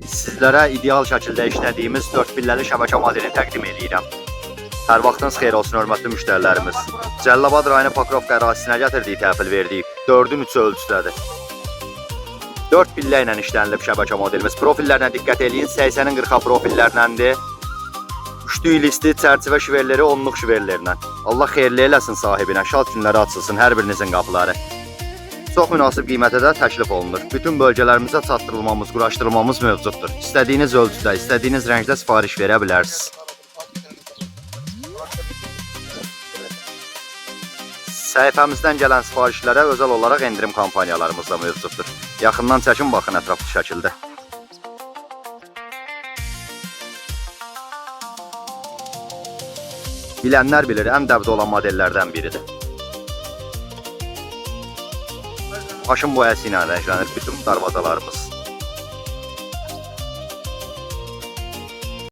Sizlərə ideal şəkildə işlədiyimiz 4 pilləli şəbəkə modelini təqdim edirəm. Hər vaxtınız xeyir olsun, hörmətli müştərilərimiz. Cəlilabad rayonu Pokrovka ərazisinə gətirdiyi təhvil verdik. 4-ün 3 ölçüdədir. 4 pillə ilə işlənilib şəbəkə modelimiz. Profillərinə diqqət edin, 80-in 40-a profillərləndir. Üçlü listi, çərçivə şiverləri, onluq şiverlərlə. Allah xeyirli eləsin sahibinə, şad günləri açılsın hər birinizin qapıları. Çox münasib qiymətə də təklif olunur. Bütün bölgələrimizə çatdırılmamız, quraşdırılmamız mövcuddur. İstədiyiniz ölçüdə, istədiyiniz rəngdə sifariş verə bilərsiniz. Səhifəmizdən gələn sifarişlərə özəl olaraq endirim kampaniyalarımız da mövcuddur. Yaxından çəkin, baxın ətraflı şəkildə. Bilənlər bilir, ən dəbdə olan modellərdən biridir. Maşın boyası ilə rənglənir bütün darvazalarımız.